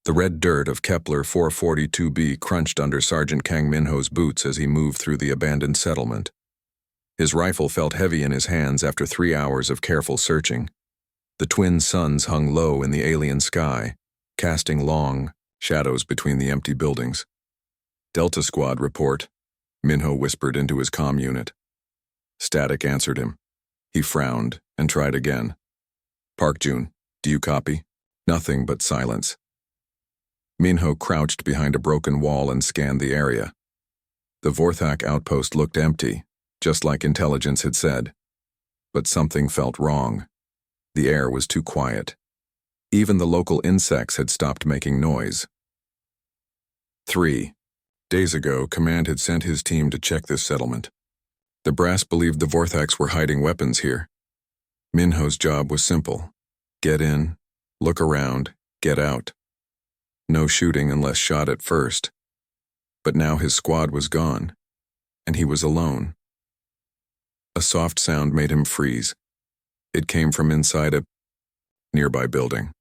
The red dirt of Kepler 442b crunched under Sergeant Kang Minho's boots as he moved through the abandoned settlement. His rifle felt heavy in his hands after 3 hours of careful searching. The twin suns hung low in the alien sky, casting long shadows between the empty buildings. "Delta Squad, report," Minho whispered into his comm unit. Static answered him. He frowned and tried again. "Park June, do you copy?" Nothing but silence. Minho crouched behind a broken wall and scanned the area. The Vorthak outpost looked empty, just like intelligence had said. But something felt wrong. The air was too quiet. Even the local insects had stopped making noise. 3 days ago, Command had sent his team to check this settlement. The brass believed the Vorthaks were hiding weapons here. Minho's job was simple. Get in, look around, get out. No shooting unless shot at first. But now his squad was gone, and he was alone. A soft sound made him freeze. It came from inside a nearby building.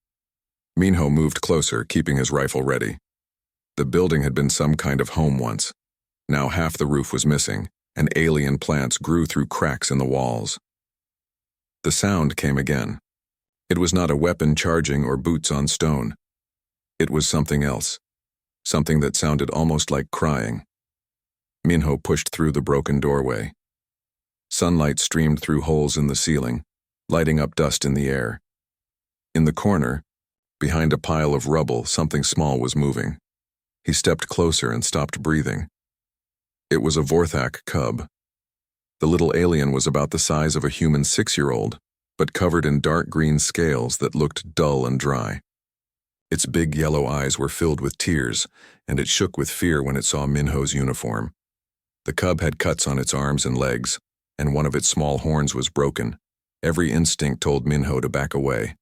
Minho moved closer, keeping his rifle ready. The building had been some kind of home once. Now half the roof was missing, and alien plants grew through cracks in the walls. The sound came again. It was not a weapon charging or boots on stone. It was something else, something that sounded almost like crying. Minho pushed through the broken doorway. Sunlight streamed through holes in the ceiling, lighting up dust in the air. In the corner, behind a pile of rubble, something small was moving. He stepped closer and stopped breathing. It was a Vorthak cub. The little alien was about the size of a human 6-year-old, but covered in dark green scales that looked dull and dry. Its big yellow eyes were filled with tears, and it shook with fear when it saw Minho's uniform. The cub had cuts on its arms and legs, and one of its small horns was broken. Every instinct told Minho to back away.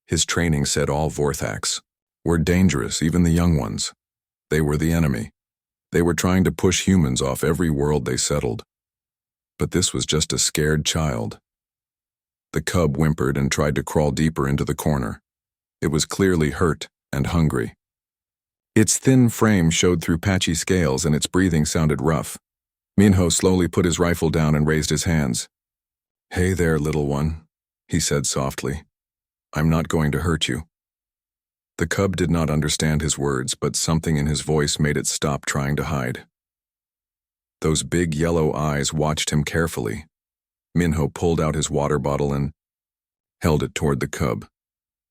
His training said all Vorthaks were dangerous, even the young ones. They were the enemy. They were trying to push humans off every world they settled. But this was just a scared child. The cub whimpered and tried to crawl deeper into the corner. It was clearly hurt and hungry. Its thin frame showed through patchy scales and its breathing sounded rough. Minho slowly put his rifle down and raised his hands. "Hey there, little one," he said softly. "I'm not going to hurt you." The cub did not understand his words, but something in his voice made it stop trying to hide. Those big yellow eyes watched him carefully. Minho pulled out his water bottle and held it toward the cub.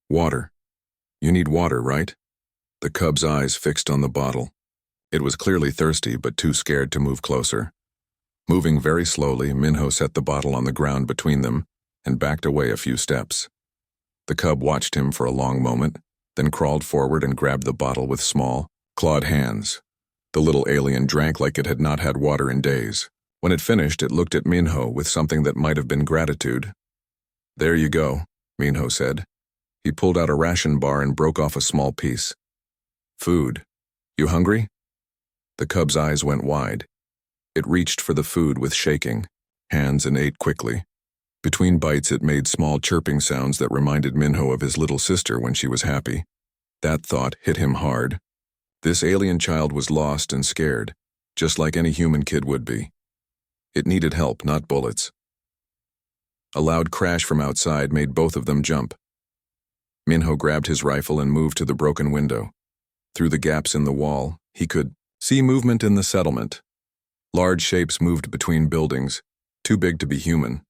"Water. You need water, right?" The cub's eyes fixed on the bottle. It was clearly thirsty, but too scared to move closer. Moving very slowly, Minho set the bottle on the ground between them and backed away a few steps. The cub watched him for a long moment, then crawled forward and grabbed the bottle with small, clawed hands. The little alien drank like it had not had water in days. When it finished, it looked at Minho with something that might have been gratitude. "There you go," Minho said. He pulled out a ration bar and broke off a small piece. "Food. You hungry?" The cub's eyes went wide. It reached for the food with shaking hands and ate quickly. Between bites, it made small chirping sounds that reminded Minho of his little sister when she was happy. That thought hit him hard. This alien child was lost and scared, just like any human kid would be. It needed help, not bullets. A loud crash from outside made both of them jump. Minho grabbed his rifle and moved to the broken window. Through the gaps in the wall, he could see movement in the settlement. Large shapes moved between buildings, too big to be human.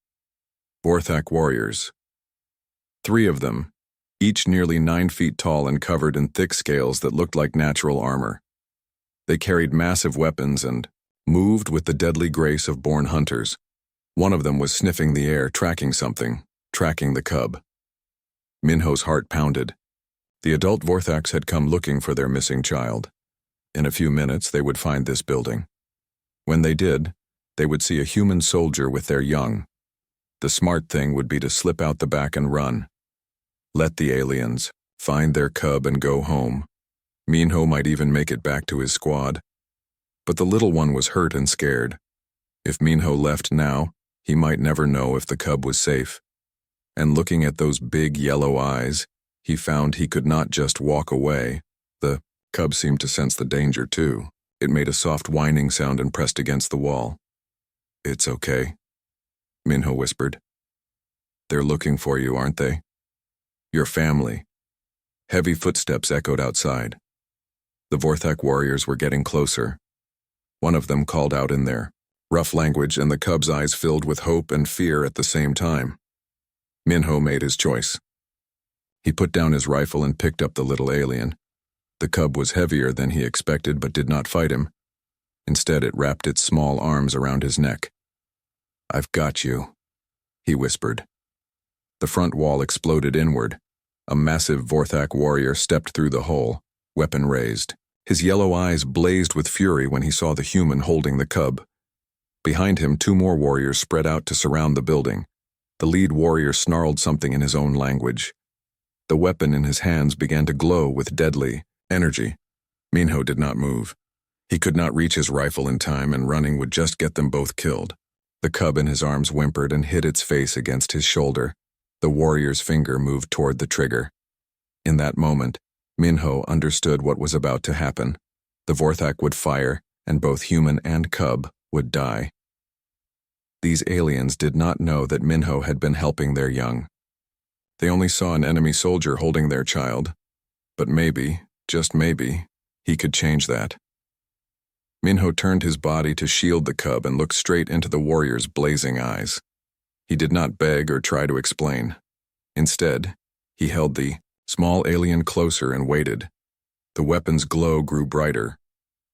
Vorthak warriors. 3 of them, each nearly 9 feet tall and covered in thick scales that looked like natural armor. They carried massive weapons and moved with the deadly grace of born hunters. One of them was sniffing the air, tracking something, tracking the cub. Minho's heart pounded. The adult Vorthaks had come looking for their missing child. In a few minutes, they would find this building. When they did, they would see a human soldier with their young. The smart thing would be to slip out the back and run. Let the aliens find their cub and go home. Minho might even make it back to his squad. But the little one was hurt and scared. If Minho left now, he might never know if the cub was safe. And looking at those big yellow eyes, he found he could not just walk away. Cub seemed to sense the danger, too. It made a soft whining sound and pressed against the wall. "It's okay," Minho whispered. "They're looking for you, aren't they? Your family." Heavy footsteps echoed outside. The Vorthak warriors were getting closer. One of them called out in their rough language, and the cub's eyes filled with hope and fear at the same time. Minho made his choice. He put down his rifle and picked up the little alien. The cub was heavier than he expected but did not fight him. Instead, it wrapped its small arms around his neck. "I've got you," he whispered. The front wall exploded inward. A massive Vorthak warrior stepped through the hole, weapon raised. His yellow eyes blazed with fury when he saw the human holding the cub. Behind him, 2 more warriors spread out to surround the building. The lead warrior snarled something in his own language. The weapon in his hands began to glow with deadly energy. Minho did not move. He could not reach his rifle in time, and running would just get them both killed. The cub in his arms whimpered and hid its face against his shoulder. The warrior's finger moved toward the trigger. In that moment, Minho understood what was about to happen. The Vorthak would fire, and both human and cub would die. These aliens did not know that Minho had been helping their young. They only saw an enemy soldier holding their child. But maybe, just maybe, he could change that. Minho turned his body to shield the cub and looked straight into the warrior's blazing eyes. He did not beg or try to explain. Instead, he held the small alien closer and waited. The weapon's glow grew brighter.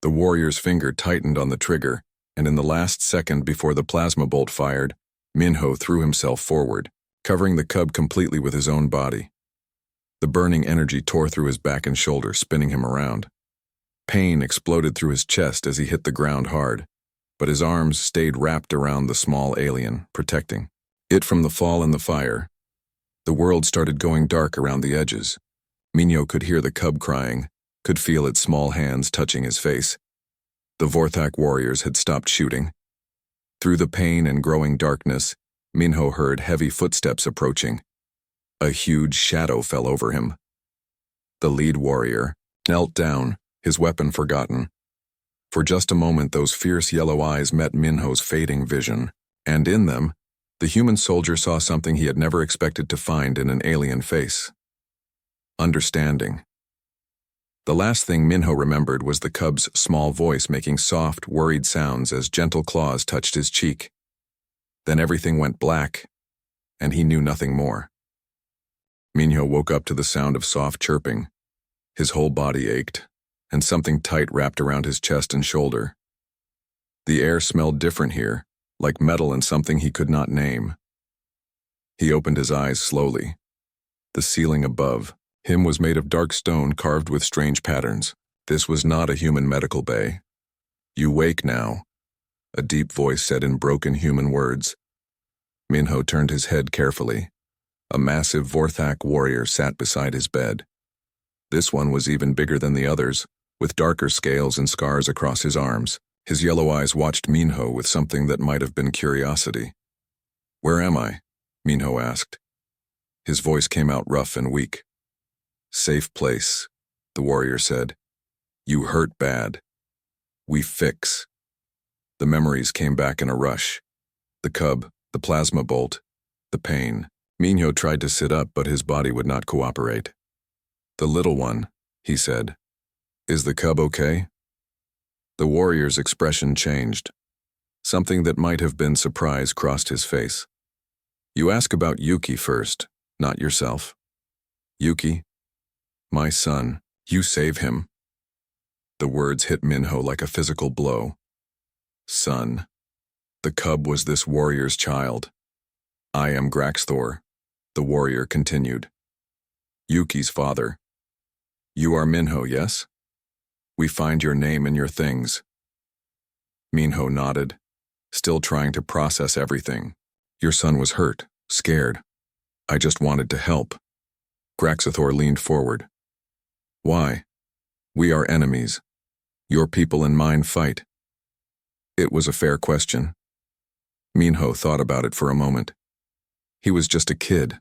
The warrior's finger tightened on the trigger, and in the last second before the plasma bolt fired, Minho threw himself forward, covering the cub completely with his own body. The burning energy tore through his back and shoulder, spinning him around. Pain exploded through his chest as he hit the ground hard, but his arms stayed wrapped around the small alien, protecting it from the fall and the fire. The world started going dark around the edges. Minho could hear the cub crying, could feel its small hands touching his face. The Vorthak warriors had stopped shooting. Through the pain and growing darkness, Minho heard heavy footsteps approaching. A huge shadow fell over him. The lead warrior knelt down, his weapon forgotten. For just a moment, those fierce yellow eyes met Minho's fading vision, and in them, the human soldier saw something he had never expected to find in an alien face. Understanding. The last thing Minho remembered was the cub's small voice making soft, worried sounds as gentle claws touched his cheek. Then everything went black, and he knew nothing more. Minho woke up to the sound of soft chirping. His whole body ached, and something tight wrapped around his chest and shoulder. The air smelled different here, like metal and something he could not name. He opened his eyes slowly. The ceiling above him was made of dark stone carved with strange patterns. This was not a human medical bay. "You wake now," a deep voice said in broken human words. Minho turned his head carefully. A massive Vorthak warrior sat beside his bed. This one was even bigger than the others, with darker scales and scars across his arms. His yellow eyes watched Minho with something that might have been curiosity. "Where am I?" Minho asked. His voice came out rough and weak. "Safe place," the warrior said. "You hurt bad. We fix." The memories came back in a rush. The cub, the plasma bolt, the pain. Minho tried to sit up, but his body would not cooperate. "The little one," he said. "Is the cub okay?" The warrior's expression changed. Something that might have been surprise crossed his face. "You ask about Yuki first, not yourself." "Yuki? My son. You save him." The words hit Minho like a physical blow. Son. The cub was this warrior's child. "I am Graxthor," the warrior continued. "Yuki's father. You are Minho, yes? We find your name in your things." Minho nodded, still trying to process everything. "Your son was hurt, scared. I just wanted to help." Graxthor leaned forward. "Why? We are enemies. Your people and mine fight." It was a fair question. Minho thought about it for a moment. He was just a kid,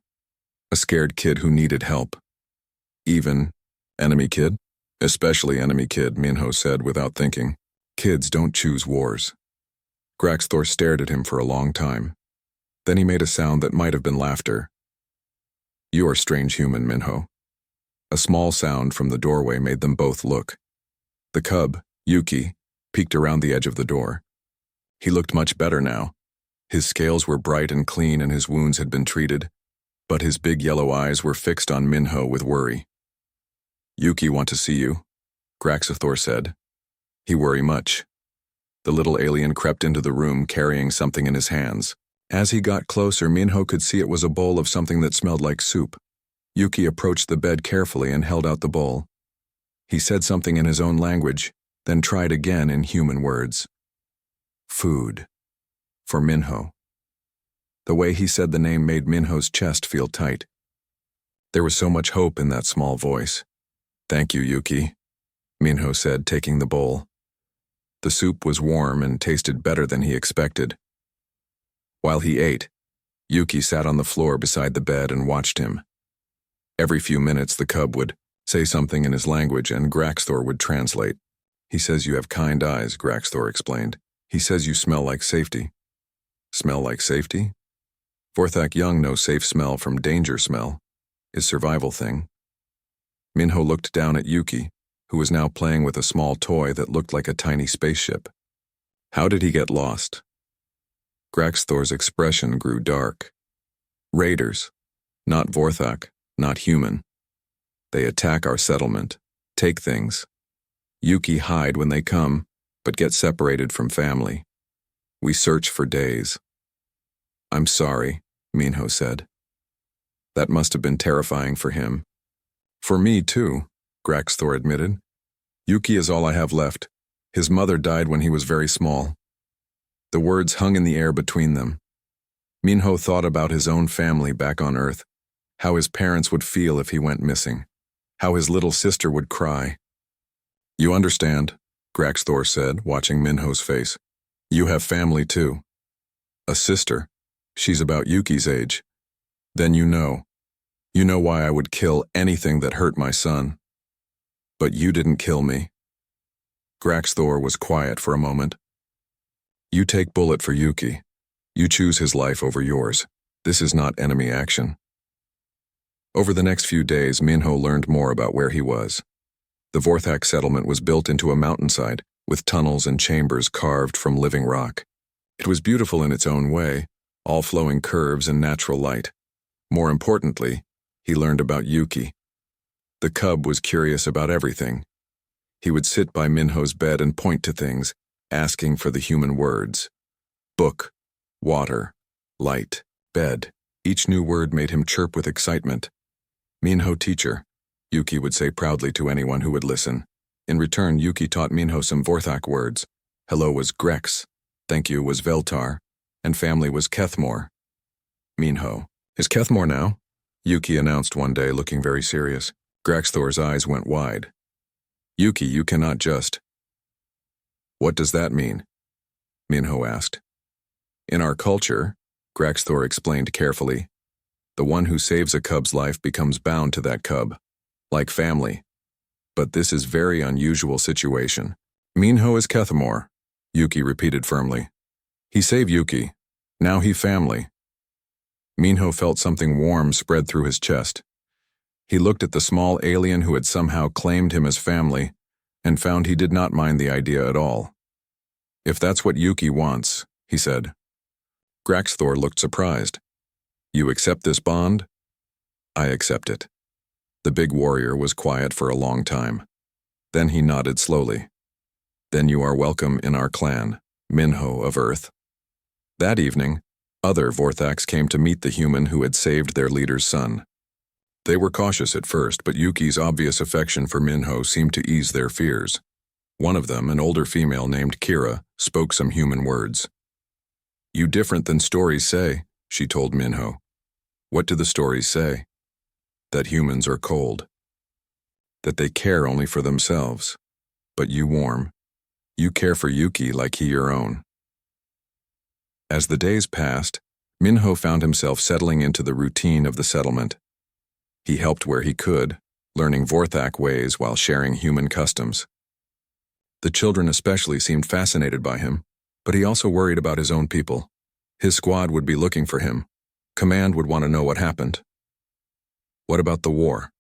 a scared kid who needed help. Even enemy kid? Especially enemy kid, Minho said without thinking. Kids don't choose wars. Graxthor stared at him for a long time. Then he made a sound that might have been laughter. You are strange human, Minho. A small sound from the doorway made them both look. The cub, Yuki, peeked around the edge of the door. He looked much better now. His scales were bright and clean and his wounds had been treated, but his big yellow eyes were fixed on Minho with worry. Yuki want to see you, Graxthor said. He worry much. The little alien crept into the room carrying something in his hands. As he got closer, Minho could see it was a bowl of something that smelled like soup. Yuki approached the bed carefully and held out the bowl. He said something in his own language, then tried again in human words. Food. For Minho. The way he said the name made Minho's chest feel tight. There was so much hope in that small voice. Thank you, Yuki, Minho said, taking the bowl. The soup was warm and tasted better than he expected. While he ate, Yuki sat on the floor beside the bed and watched him. Every few minutes the cub would say something in his language and Graxthor would translate. He says you have kind eyes, Graxthor explained. He says you smell like safety. Smell like safety? Vorthak Young knows safe smell from danger smell. Is survival thing. Minho looked down at Yuki, who was now playing with a small toy that looked like a tiny spaceship. How did he get lost? Graxthor's expression grew dark. Raiders. Not Vorthak, not human. They attack our settlement, take things. Yuki hide when they come, but get separated from family. We search for days. I'm sorry, Minho said. That must have been terrifying for him. For me, too, Graxthor admitted. Yuki is all I have left. His mother died when he was very small. The words hung in the air between them. Minho thought about his own family back on Earth, how his parents would feel if he went missing, how his little sister would cry. You understand, Graxthor said, watching Minho's face. You have family, too. A sister. She's about Yuki's age. Then you know. You know why I would kill anything that hurt my son. But you didn't kill me. Graxthor was quiet for a moment. You take bullet for Yuki. You choose his life over yours. This is not enemy action. Over the next few days, Minho learned more about where he was. The Vorthak settlement was built into a mountainside, with tunnels and chambers carved from living rock. It was beautiful in its own way, all flowing curves and natural light. More importantly, he learned about Yuki. The cub was curious about everything. He would sit by Minho's bed and point to things, asking for the human words. Book, water, light, bed. Each new word made him chirp with excitement. Minho teacher, Yuki would say proudly to anyone who would listen. In return, Yuki taught Minho some Vorthak words. Hello was Grex, thank you was Veltar, and family was Kethmore. Minho, is Kethmore now? Yuki announced one day, looking very serious. Graxthor's eyes went wide. Yuki, you cannot just. What does that mean? Minho asked. In our culture, Graxthor explained carefully, the one who saves a cub's life becomes bound to that cub, like family. But this is very unusual situation. Minho is Kethmore, Yuki repeated firmly. He saved Yuki. Now he family. Minho felt something warm spread through his chest. He looked at the small alien who had somehow claimed him as family and found he did not mind the idea at all. If that's what Yuki wants, he said. Graxthor looked surprised. You accept this bond? I accept it. The big warrior was quiet for a long time. Then he nodded slowly. Then you are welcome in our clan, Minho of Earth. That evening, other Vorthaks came to meet the human who had saved their leader's son. They were cautious at first, but Yuki's obvious affection for Minho seemed to ease their fears. One of them, an older female named Kira, spoke some human words. You different than stories say, she told Minho. What do the stories say? That humans are cold. That they care only for themselves. But you warm. You care for Yuki like he your own. As the days passed, Minho found himself settling into the routine of the settlement. He helped where he could, learning Vorthak ways while sharing human customs. The children especially seemed fascinated by him, but he also worried about his own people. His squad would be looking for him. Command would want to know what happened. "What about the war?"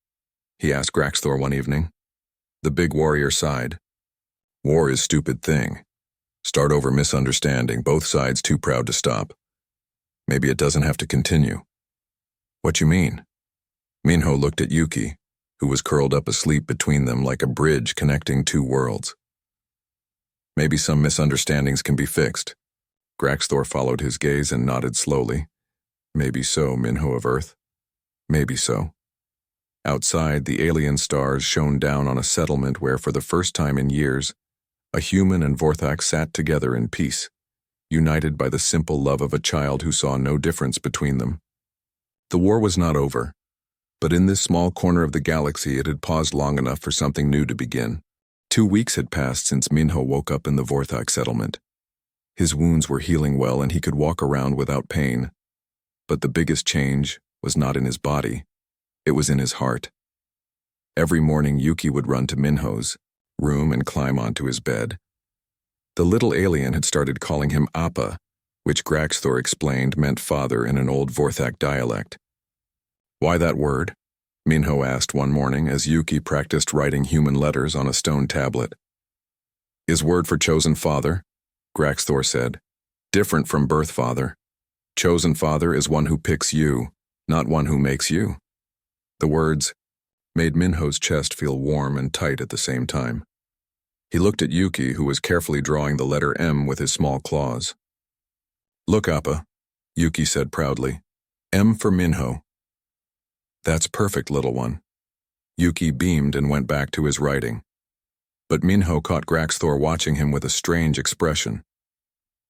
he asked Graxthor one evening. The big warrior sighed. "War is stupid thing. Start over misunderstanding, both sides too proud to stop. Maybe it doesn't have to continue." "What you mean?" Minho looked at Yuki, who was curled up asleep between them like a bridge connecting two worlds. "Maybe some misunderstandings can be fixed." Graxthor followed his gaze and nodded slowly. "Maybe so, Minho of Earth. Maybe so." Outside, the alien stars shone down on a settlement where, for the first time in years, a human and Vorthak sat together in peace, united by the simple love of a child who saw no difference between them. The war was not over, but in this small corner of the galaxy it had paused long enough for something new to begin. 2 weeks had passed since Minho woke up in the Vorthak settlement. His wounds were healing well and he could walk around without pain. But the biggest change was not in his body, it was in his heart. Every morning Yuki would run to Minho's room and climb onto his bed. The little alien had started calling him Appa, which Graxthor explained meant father in an old Vorthak dialect. "Why that word?" Minho asked one morning as Yuki practiced writing human letters on a stone tablet. "Is word for chosen father," Graxthor said. "Different from birth father. Chosen father is one who picks you, not one who makes you." The words made Minho's chest feel warm and tight at the same time. He looked at Yuki, who was carefully drawing the letter M with his small claws. "Look, Appa," Yuki said proudly. "M for Minho." "That's perfect, little one." Yuki beamed and went back to his writing. But Minho caught Graxthor watching him with a strange expression.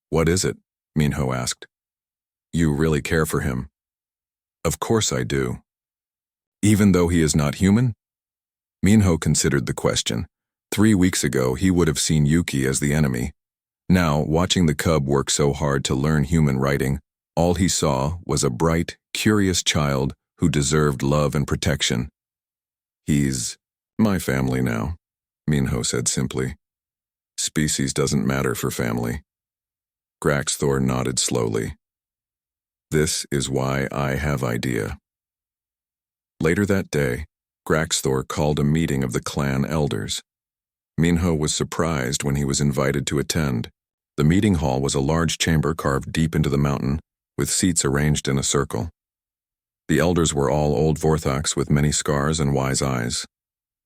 "What is it?" Minho asked. "You really care for him?" "Of course I do." "Even though he is not human?" Minho considered the question. 3 weeks ago, he would have seen Yuki as the enemy. Now, watching the cub work so hard to learn human writing, all he saw was a bright, curious child who deserved love and protection. "He's my family now," Minho said simply. "Species doesn't matter for family." Graxthor nodded slowly. "This is why I have idea." Later that day, Graxthor called a meeting of the clan elders. Minho was surprised when he was invited to attend. The meeting hall was a large chamber carved deep into the mountain, with seats arranged in a circle. The elders were all old Vorthaks with many scars and wise eyes.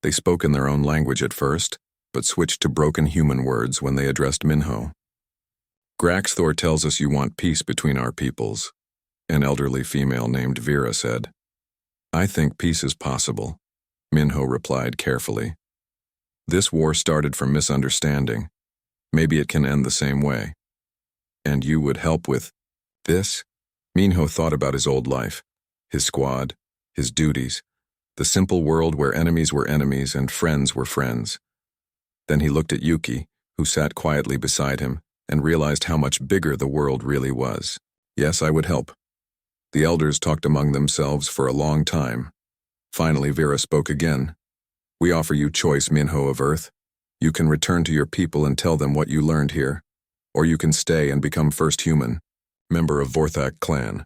They spoke in their own language at first, but switched to broken human words when they addressed Minho. "Graxthor tells us you want peace between our peoples," an elderly female named Vera said. "I think peace is possible," Minho replied carefully. "This war started from misunderstanding. Maybe it can end the same way. And you would help with this?" Minho thought about his old life, his squad, his duties, the simple world where enemies were enemies and friends were friends. Then he looked at Yuki, who sat quietly beside him, and realized how much bigger the world really was. "Yes, I would help." The elders talked among themselves for a long time. Finally, Vera spoke again. "We offer you choice, Minho of Earth. You can return to your people and tell them what you learned here, or you can stay and become first human, member of Vorthak clan."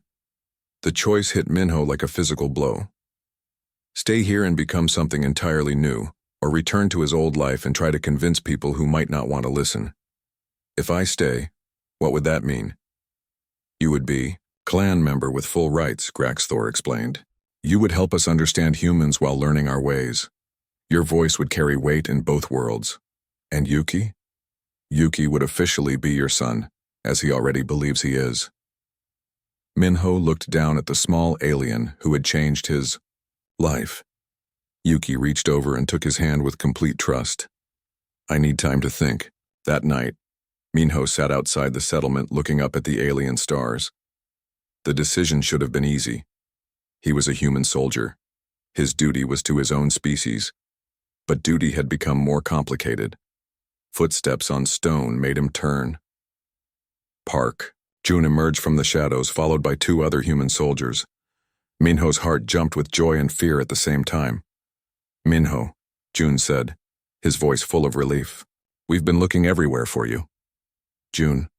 The choice hit Minho like a physical blow. Stay here and become something entirely new, or return to his old life and try to convince people who might not want to listen. "If I stay, what would that mean?" "You would be clan member with full rights," Graxthor explained. "You would help us understand humans while learning our ways. Your voice would carry weight in both worlds. And Yuki? Yuki would officially be your son, as he already believes he is." Minho looked down at the small alien who had changed his life. Yuki reached over and took his hand with complete trust. "I need time to think." That night, Minho sat outside the settlement looking up at the alien stars. The decision should have been easy. He was a human soldier. His duty was to his own species. But duty had become more complicated. Footsteps on stone made him turn. Park. June emerged from the shadows, followed by 2 other human soldiers. Minho's heart jumped with joy and fear at the same time. Minho, June said, his voice full of relief. We've been looking everywhere for you. June.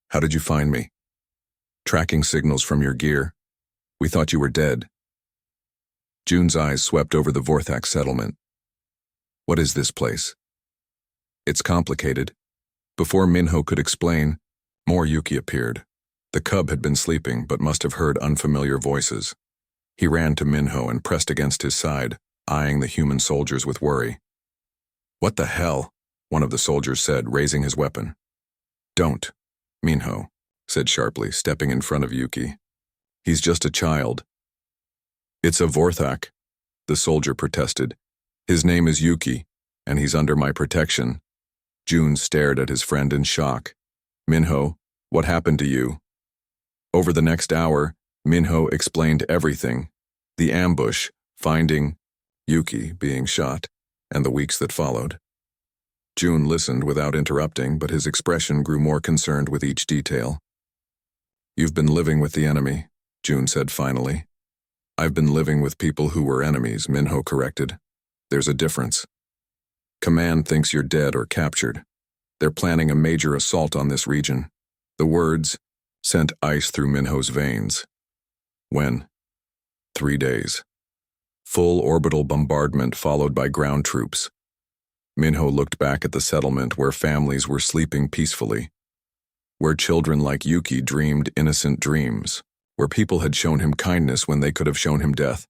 How did you find me? Tracking signals from your gear. We thought you were dead. June's eyes swept over the Vorthak settlement. What is this place? It's complicated. Before Minho could explain, more Yuki appeared. The cub had been sleeping, but must have heard unfamiliar voices. He ran to Minho and pressed against his side, eyeing the human soldiers with worry. What the hell? One of the soldiers said, raising his weapon. Don't, Minho said sharply, stepping in front of Yuki. He's just a child. It's a Vorthak, the soldier protested. His name is Yuki, and he's under my protection. June stared at his friend in shock. Minho, what happened to you? Over the next hour, Minho explained everything. The ambush, finding Yuki being shot, and the weeks that followed. June listened without interrupting, but his expression grew more concerned with each detail. You've been living with the enemy, June said finally. I've been living with people who were enemies, Minho corrected. There's a difference. Command thinks you're dead or captured. They're planning a major assault on this region. The words sent ice through Minho's veins. When? 3 days. Full orbital bombardment followed by ground troops. Minho looked back at the settlement where families were sleeping peacefully, where children like Yuki dreamed innocent dreams, where people had shown him kindness when they could have shown him death.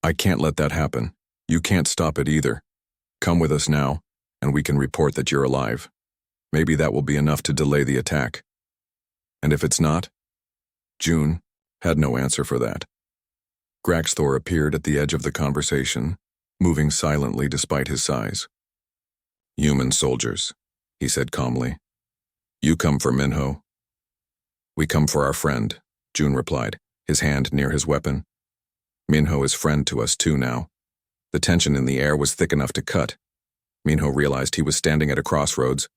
I can't let that happen. You can't stop it either. Come with us now, and we can report that you're alive. Maybe that will be enough to delay the attack. And if it's not? June had no answer for that. Graxthor appeared at the edge of the conversation, moving silently despite his size. Human soldiers, he said calmly. You come for Minho. We come for our friend, June replied, his hand near his weapon. Minho is friend to us too now. The tension in the air was thick enough to cut. Minho realized he was standing at a crossroads,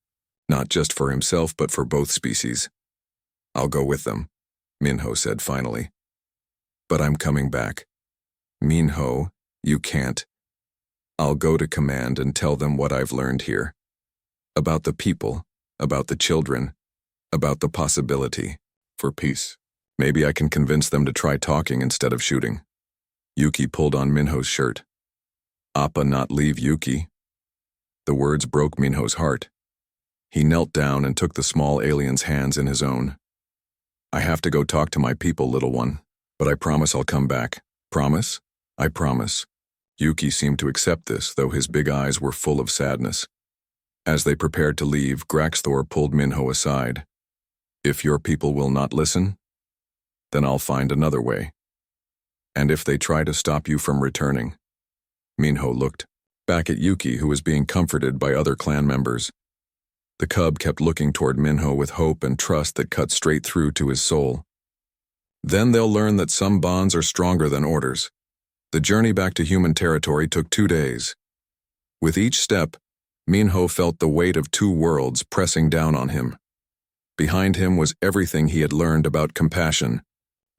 not just for himself but for both species. I'll go with them, Minho said finally. But I'm coming back. Minho, you can't. I'll go to command and tell them what I've learned here. About the people, about the children, about the possibility for peace. Maybe I can convince them to try talking instead of shooting. Yuki pulled on Minho's shirt. Appa not leave Yuki. The words broke Minho's heart. He knelt down and took the small alien's hands in his own. I have to go talk to my people, little one, but I promise I'll come back. Promise? I promise. Yuki seemed to accept this, though his big eyes were full of sadness. As they prepared to leave, Graxthor pulled Minho aside. If your people will not listen, then I'll find another way. And if they try to stop you from returning. Minho looked back at Yuki, who was being comforted by other clan members. The cub kept looking toward Minho with hope and trust that cut straight through to his soul. Then they'll learn that some bonds are stronger than orders. The journey back to human territory took 2 days. With each step, Minho felt the weight of 2 worlds pressing down on him. Behind him was everything he had learned about compassion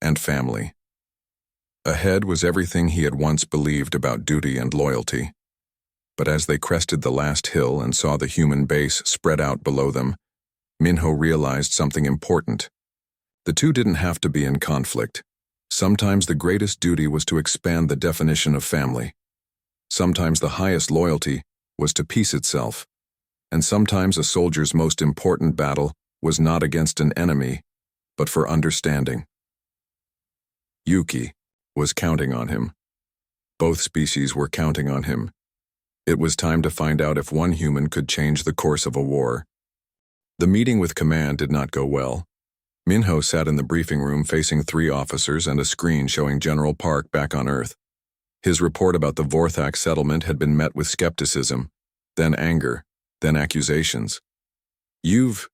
and family. Ahead was everything he had once believed about duty and loyalty. But as they crested the last hill and saw the human base spread out below them, Minho realized something important. The two didn't have to be in conflict. Sometimes the greatest duty was to expand the definition of family. Sometimes the highest loyalty was to peace itself. And sometimes a soldier's most important battle was not against an enemy, but for understanding. Yuki was counting on him. Both species were counting on him. It was time to find out if one human could change the course of a war. The meeting with command did not go well. Minho sat in the briefing room facing 3 officers and a screen showing General Park back on Earth. His report about the Vorthak settlement had been met with skepticism, then anger, then accusations. You've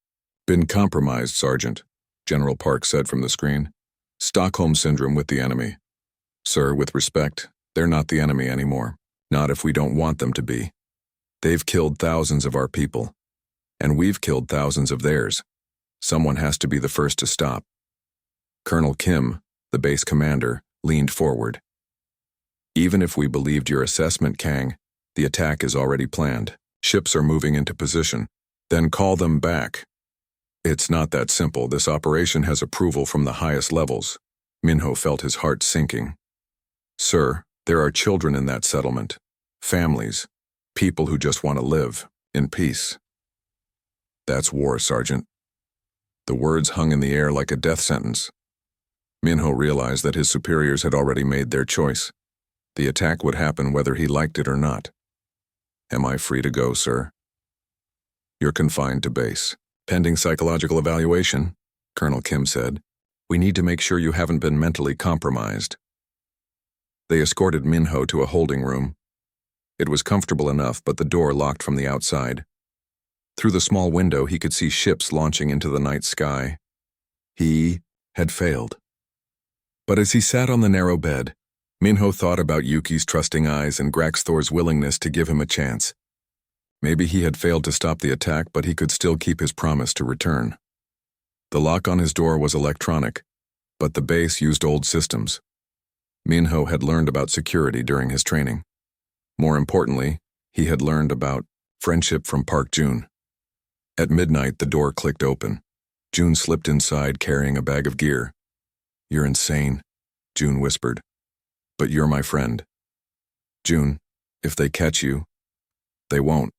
been compromised, Sergeant, General Park said from the screen. Stockholm Syndrome with the enemy. Sir, with respect, they're not the enemy anymore. Not if we don't want them to be. They've killed thousands of our people, and we've killed thousands of theirs. Someone has to be the first to stop. Colonel Kim, the base commander, leaned forward. Even if we believed your assessment, Kang, the attack is already planned. Ships are moving into position. Then call them back. It's not that simple. This operation has approval from the highest levels. Minho felt his heart sinking. Sir, there are children in that settlement. Families. People who just want to live in peace. That's war, Sergeant. The words hung in the air like a death sentence. Minho realized that his superiors had already made their choice. The attack would happen whether he liked it or not. Am I free to go, sir? You're confined to base. Pending psychological evaluation, Colonel Kim said. We need to make sure you haven't been mentally compromised. They escorted Minho to a holding room. It was comfortable enough, but the door locked from the outside. Through the small window, he could see ships launching into the night sky. He had failed. But as he sat on the narrow bed, Minho thought about Yuki's trusting eyes and Graxthor's willingness to give him a chance. Maybe he had failed to stop the attack, but he could still keep his promise to return. The lock on his door was electronic, but the base used old systems. Minho had learned about security during his training. More importantly, he had learned about friendship from Park Jun. At midnight, the door clicked open. Jun slipped inside carrying a bag of gear. You're insane, Jun whispered. But you're my friend. Jun, if they catch you, they won't.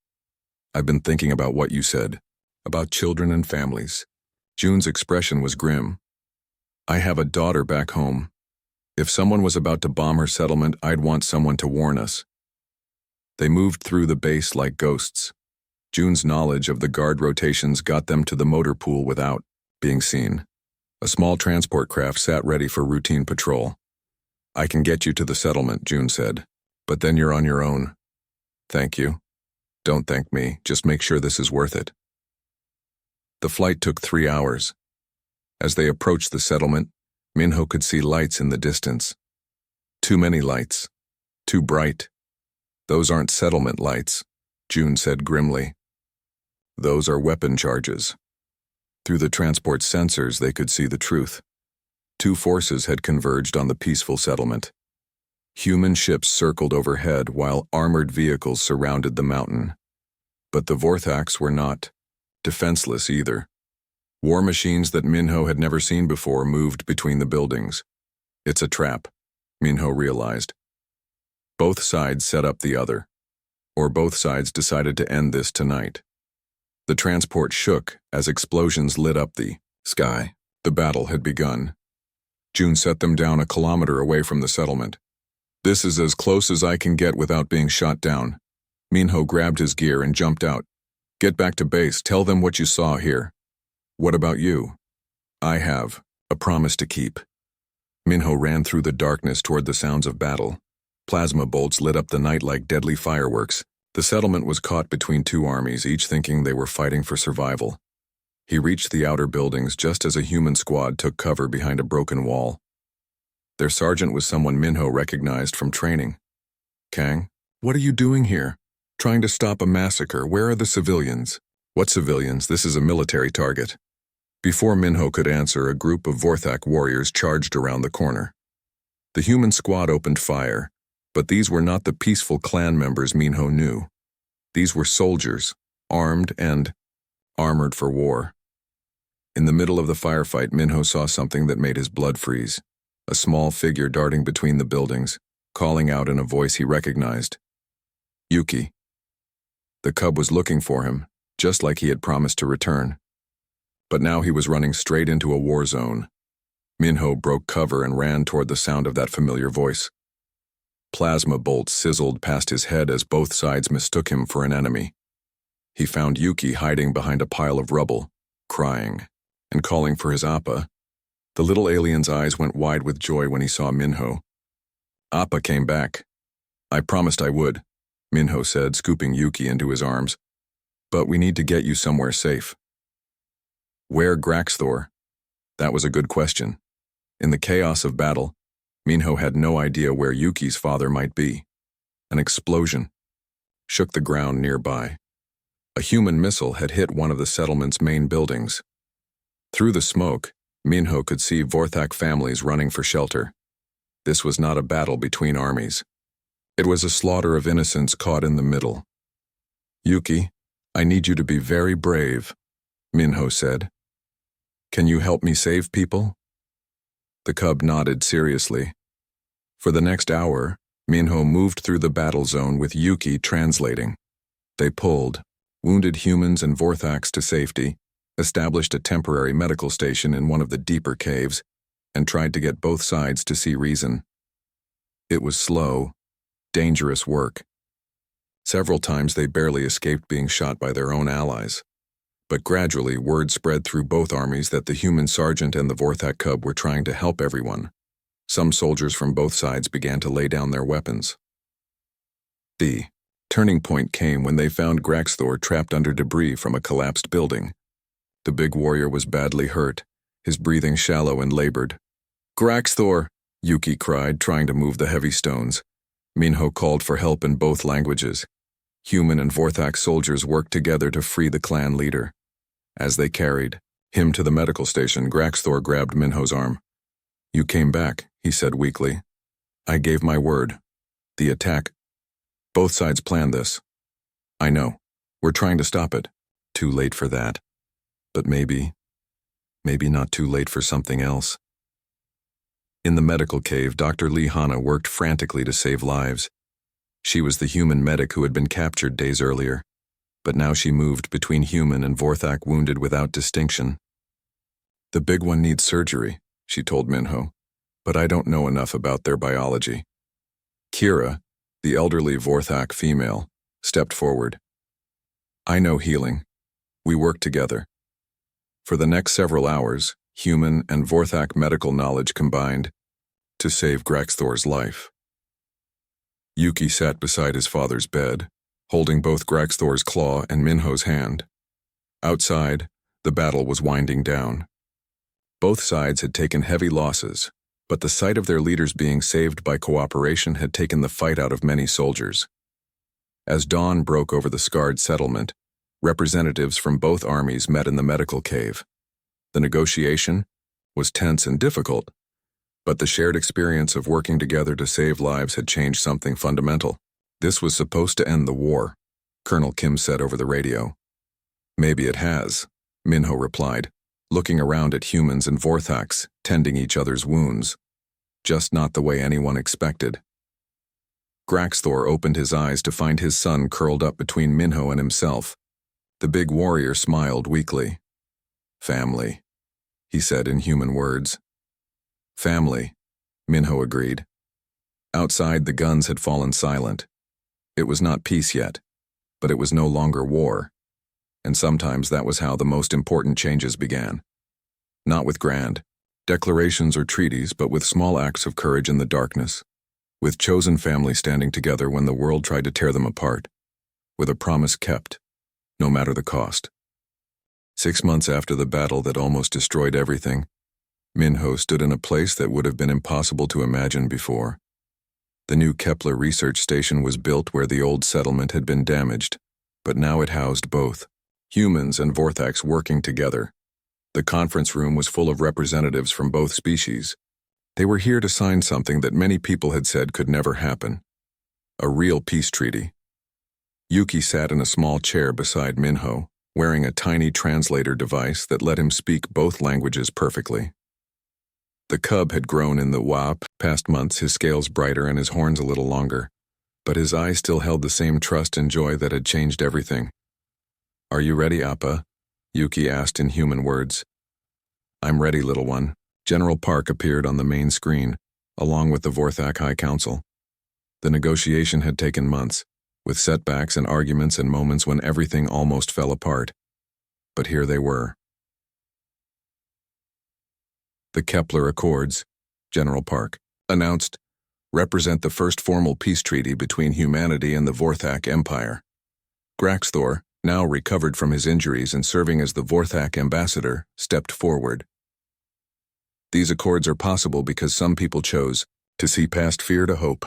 I've been thinking about what you said, about children and families. Jun's expression was grim. I have a daughter back home. If someone was about to bomb her settlement, I'd want someone to warn us. They moved through the base like ghosts. Jun's knowledge of the guard rotations got them to the motor pool without being seen. A small transport craft sat ready for routine patrol. I can get you to the settlement, Jun said, but then you're on your own. Thank you. Don't thank me, just make sure this is worth it. The flight took 3 hours. As they approached the settlement, Minho could see lights in the distance. Too many lights. Too bright. Those aren't settlement lights, Jun said grimly. Those are weapon charges. Through the transport sensors, they could see the truth. Two forces had converged on the peaceful settlement. Human ships circled overhead while armored vehicles surrounded the mountain. But the Vorthax were not defenseless either. War machines that Minho had never seen before moved between the buildings. It's a trap, Minho realized. Both sides set up the other. Or both sides decided to end this tonight. The transport shook as explosions lit up the sky. The battle had begun. Jun set them down a kilometer away from the settlement. This is as close as I can get without being shot down. Minho grabbed his gear and jumped out. Get back to base, tell them what you saw here. What about you? I have a promise to keep. Minho ran through the darkness toward the sounds of battle. Plasma bolts lit up the night like deadly fireworks. The settlement was caught between two armies, each thinking they were fighting for survival. He reached the outer buildings just as a human squad took cover behind a broken wall. Their sergeant was someone Minho recognized from training. Kang, what are you doing here? Trying to stop a massacre. Where are the civilians? What civilians? This is a military target. Before Minho could answer, a group of Vorthak warriors charged around the corner. The human squad opened fire, but these were not the peaceful clan members Minho knew. These were soldiers, armed and armored for war. In the middle of the firefight, Minho saw something that made his blood freeze. A small figure darting between the buildings, calling out in a voice he recognized. Yuki. The cub was looking for him, just like he had promised to return. But now he was running straight into a war zone. Minho broke cover and ran toward the sound of that familiar voice. Plasma bolts sizzled past his head as both sides mistook him for an enemy. He found Yuki hiding behind a pile of rubble, crying, and calling for his Appa. The little alien's eyes went wide with joy when he saw Minho. Appa came back. I promised I would, Minho said, scooping Yuki into his arms. But we need to get you somewhere safe. Where Graxthor? That was a good question. In the chaos of battle, Minho had no idea where Yuki's father might be. An explosion shook the ground nearby. A human missile had hit one of the settlement's main buildings. Through the smoke, Minho could see Vorthak families running for shelter. This was not a battle between armies. It was a slaughter of innocents caught in the middle. "Yuki, I need you to be very brave," Minho said. "Can you help me save people?" The cub nodded seriously. For the next hour, Minho moved through the battle zone with Yuki translating. They pulled wounded humans and Vorthax to safety, established a temporary medical station in one of the deeper caves, and tried to get both sides to see reason. It was slow, dangerous work. Several times they barely escaped being shot by their own allies. But gradually word spread through both armies that the human sergeant and the Vorthak cub were trying to help everyone. Some soldiers from both sides began to lay down their weapons. The turning point came when they found Graxthor trapped under debris from a collapsed building. The big warrior was badly hurt, his breathing shallow and labored. "Graxthor!" Yuki cried, trying to move the heavy stones. Minho called for help in both languages. Human and Vorthak soldiers worked together to free the clan leader. As they carried him to the medical station, Graxthor grabbed Minho's arm. "You came back," he said weakly. "I gave my word. The attack. Both sides planned this. I know. We're trying to stop it. Too late for that. But maybe not too late for something else." In the medical cave, Dr. Lee Hanna worked frantically to save lives. She was the human medic who had been captured days earlier, but now she moved between human and Vorthak wounded without distinction. "The big one needs surgery," she told Minho, "but I don't know enough about their biology." Kira, the elderly Vorthak female, stepped forward. "I know healing. We work together." For the next several hours, human and Vorthak medical knowledge combined to save Graxthor's life. Yuki sat beside his father's bed, holding both Graxthor's claw and Minho's hand. Outside, the battle was winding down. Both sides had taken heavy losses, but the sight of their leaders being saved by cooperation had taken the fight out of many soldiers. As dawn broke over the scarred settlement, representatives from both armies met in the medical cave. The negotiation was tense and difficult, but the shared experience of working together to save lives had changed something fundamental. "This was supposed to end the war," Colonel Kim said over the radio. "Maybe it has," Minho replied, looking around at humans and Vorthaks tending each other's wounds. "Just not the way anyone expected." Graxthor opened his eyes to find his son curled up between Minho and himself. The big warrior smiled weakly. "Family," he said in human words. "Family," Minho agreed. Outside, the guns had fallen silent. It was not peace yet, but it was no longer war. And sometimes that was how the most important changes began. Not with grand declarations or treaties, but with small acts of courage in the darkness. With chosen family standing together when the world tried to tear them apart. With a promise kept, no matter the cost. 6 months after the battle that almost destroyed everything, Minho stood in a place that would have been impossible to imagine before. The new Kepler research station was built where the old settlement had been damaged, but now it housed both humans and Vorthaks working together. The conference room was full of representatives from both species. They were here to sign something that many people had said could never happen. A real peace treaty. Yuki sat in a small chair beside Minho, wearing a tiny translator device that let him speak both languages perfectly. The cub had grown in the past months, his scales brighter and his horns a little longer, but his eyes still held the same trust and joy that had changed everything. "Are you ready, Appa?" Yuki asked in human words. "I'm ready, little one." General Park appeared on the main screen, along with the Vorthak High Council. The negotiation had taken months, with setbacks and arguments and moments when everything almost fell apart. But here they were. The Kepler Accords, General Park announced, represent the first formal peace treaty between humanity and the Vorthak Empire. Graxthor, now recovered from his injuries and serving as the Vorthak ambassador, stepped forward. "These accords are possible because some people chose to see past fear to hope."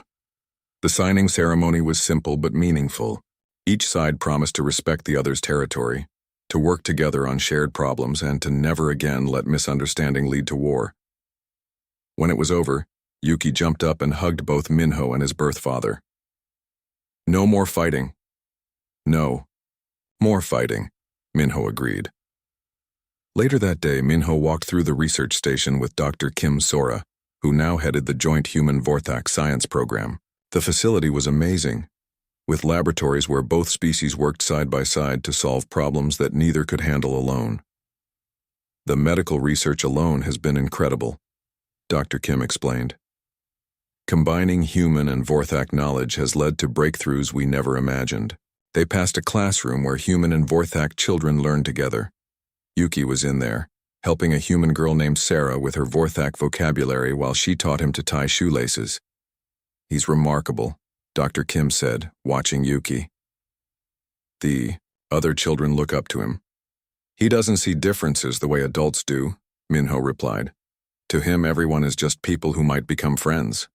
The signing ceremony was simple but meaningful. Each side promised to respect the other's territory, to work together on shared problems, and to never again let misunderstanding lead to war. When it was over, Yuki jumped up and hugged both Minho and his birth father. No more fighting. No. More fighting, Minho agreed. Later that day, Minho walked through the research station with Dr. Kim Sora, who now headed the Joint Human Vorthak Science Program. The facility was amazing, with laboratories where both species worked side by side to solve problems that neither could handle alone. The medical research alone has been incredible, Dr. Kim explained. Combining human and Vorthak knowledge has led to breakthroughs we never imagined. They passed a classroom where human and Vorthak children learned together. Yuki was in there, helping a human girl named Sarah with her Vorthak vocabulary while she taught him to tie shoelaces. He's remarkable, Dr. Kim said, watching Yuki. The other children look up to him. He doesn't see differences the way adults do, Minho replied. To him, everyone is just people who might become friends.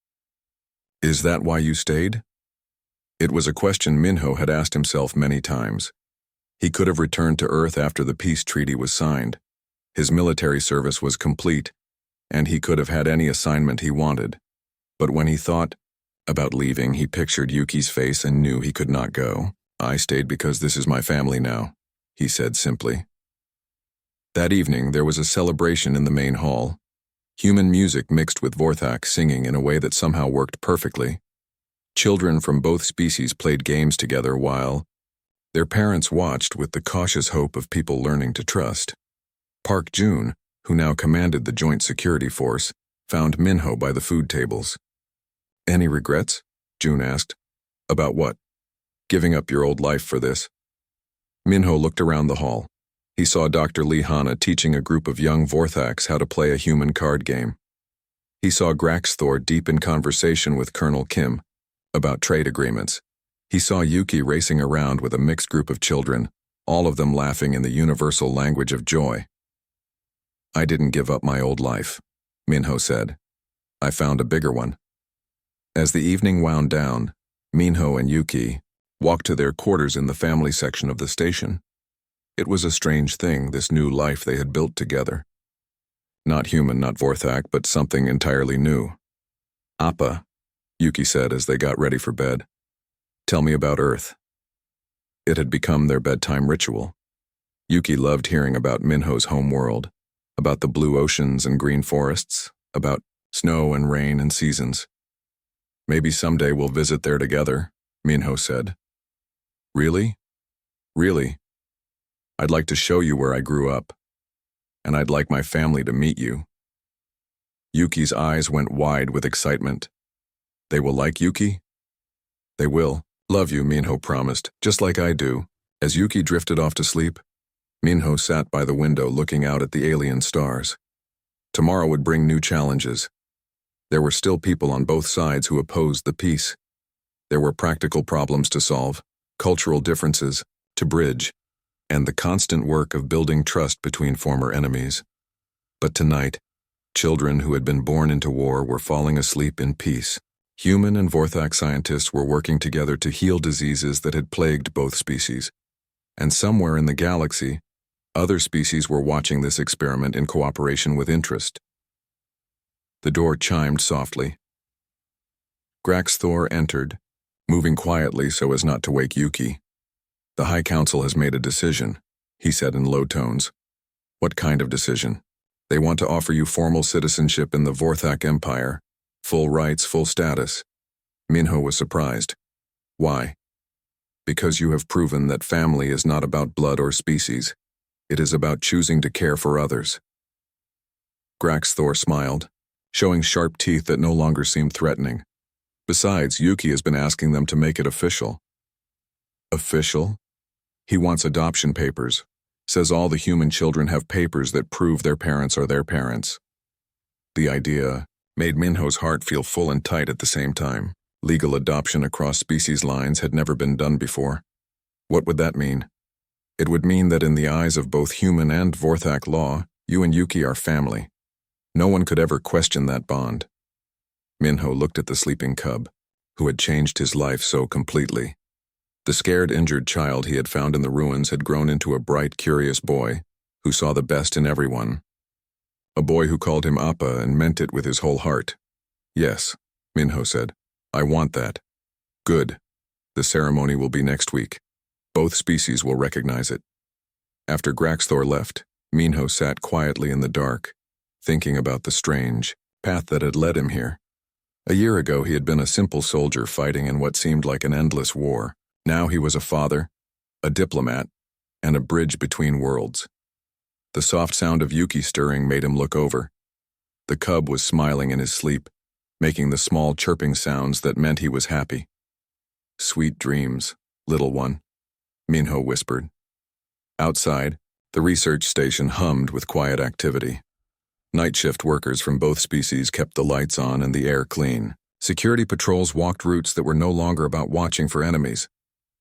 Is that why you stayed? It was a question Minho had asked himself many times. He could have returned to Earth after the peace treaty was signed. His military service was complete, and he could have had any assignment he wanted. But when he thought about leaving, he pictured Yuki's face and knew he could not go. I stayed because this is my family now, he said simply. That evening, there was a celebration in the main hall. Human music mixed with Vorthak singing in a way that somehow worked perfectly. Children from both species played games together while their parents watched with the cautious hope of people learning to trust. Park Jun, who now commanded the Joint Security Force, found Minho by the food tables. Any regrets? Jun asked. About what? Giving up your old life for this? Minho looked around the hall. He saw Dr. Lee Hanna teaching a group of young Vorthaks how to play a human card game. He saw Graxthor deep in conversation with Colonel Kim about trade agreements. He saw Yuki racing around with a mixed group of children, all of them laughing in the universal language of joy. I didn't give up my old life, Minho said. I found a bigger one. As the evening wound down, Minho and Yuki walked to their quarters in the family section of the station. It was a strange thing, this new life they had built together. Not human, not Vorthak, but something entirely new. Appa, Yuki said as they got ready for bed. Tell me about Earth. It had become their bedtime ritual. Yuki loved hearing about Minho's home world, about the blue oceans and green forests, about snow and rain and seasons. Maybe someday we'll visit there together, Minho said. Really? Really? I'd like to show you where I grew up, and I'd like my family to meet you. Yuki's eyes went wide with excitement. They will like Yuki? They will. Love you, Minho promised, just like I do. As Yuki drifted off to sleep, Minho sat by the window looking out at the alien stars. Tomorrow would bring new challenges. There were still people on both sides who opposed the peace. There were practical problems to solve, cultural differences to bridge, and the constant work of building trust between former enemies. But tonight, children who had been born into war were falling asleep in peace. Human and Vorthak scientists were working together to heal diseases that had plagued both species. And somewhere in the galaxy, other species were watching this experiment in cooperation with interest. The door chimed softly. Graxthor entered, moving quietly so as not to wake Yuki. The High Council has made a decision, he said in low tones. What kind of decision? They want to offer you formal citizenship in the Vorthak Empire. Full rights, full status. Minho was surprised. Why? Because you have proven that family is not about blood or species. It is about choosing to care for others. Graxthor smiled, showing sharp teeth that no longer seemed threatening. Besides, Yuki has been asking them to make it official. Official? He wants adoption papers. Says all the human children have papers that prove their parents are their parents. The idea made Minho's heart feel full and tight at the same time. Legal adoption across species lines had never been done before. What would that mean? It would mean that in the eyes of both human and Vorthak law, you and Yuki are family. No one could ever question that bond. Minho looked at the sleeping cub, who had changed his life so completely. The scared, injured child he had found in the ruins had grown into a bright, curious boy who saw the best in everyone. A boy who called him Appa and meant it with his whole heart. Yes, Minho said. I want that. Good. The ceremony will be next week. Both species will recognize it. After Graxthor left, Minho sat quietly in the dark, thinking about the strange path that had led him here. A year ago he had been a simple soldier fighting in what seemed like an endless war. Now he was a father, a diplomat, and a bridge between worlds. The soft sound of Yuki stirring made him look over. The cub was smiling in his sleep, making the small chirping sounds that meant he was happy. "Sweet dreams, little one," Minho whispered. Outside, the research station hummed with quiet activity. Night shift workers from both species kept the lights on and the air clean. Security patrols walked routes that were no longer about watching for enemies,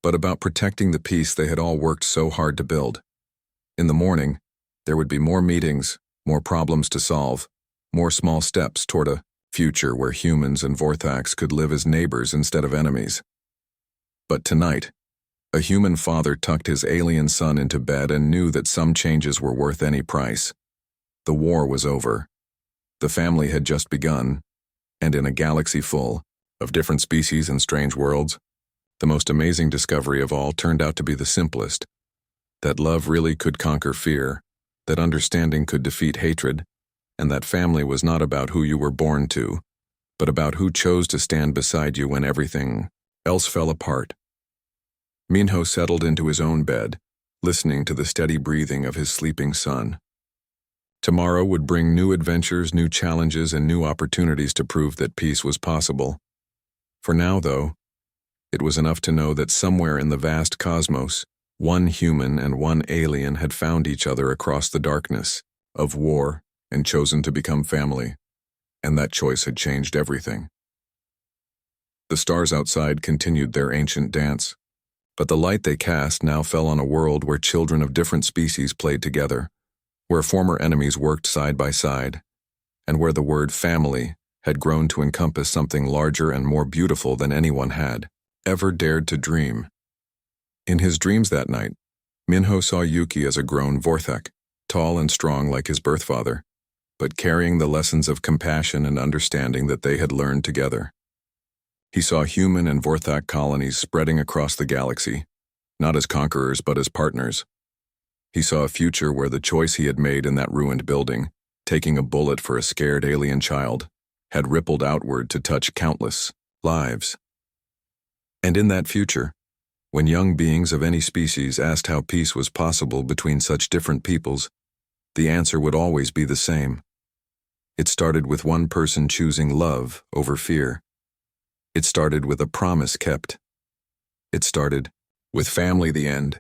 but about protecting the peace they had all worked so hard to build. In the morning, there would be more meetings, more problems to solve, more small steps toward a future where humans and Vorthax could live as neighbors instead of enemies. But tonight, a human father tucked his alien son into bed and knew that some changes were worth any price. The war was over. The family had just begun, and in a galaxy full of different species and strange worlds, the most amazing discovery of all turned out to be the simplest: that love really could conquer fear, that understanding could defeat hatred, and that family was not about who you were born to, but about who chose to stand beside you when everything else fell apart. Minho settled into his own bed, listening to the steady breathing of his sleeping son. Tomorrow would bring new adventures, new challenges, and new opportunities to prove that peace was possible. For now, though, it was enough to know that somewhere in the vast cosmos, one human and one alien had found each other across the darkness of war and chosen to become family, and that choice had changed everything. The stars outside continued their ancient dance, but the light they cast now fell on a world where children of different species played together, where former enemies worked side by side, and where the word family had grown to encompass something larger and more beautiful than anyone had ever dared to dream. In his dreams that night, Minho saw Yuki as a grown Vorthak, tall and strong like his birth father, but carrying the lessons of compassion and understanding that they had learned together. He saw human and Vorthak colonies spreading across the galaxy, not as conquerors but as partners. He saw a future where the choice he had made in that ruined building, taking a bullet for a scared alien child, had rippled outward to touch countless lives. And in that future, when young beings of any species asked how peace was possible between such different peoples, the answer would always be the same. It started with one person choosing love over fear. It started with a promise kept. It started with family, the end.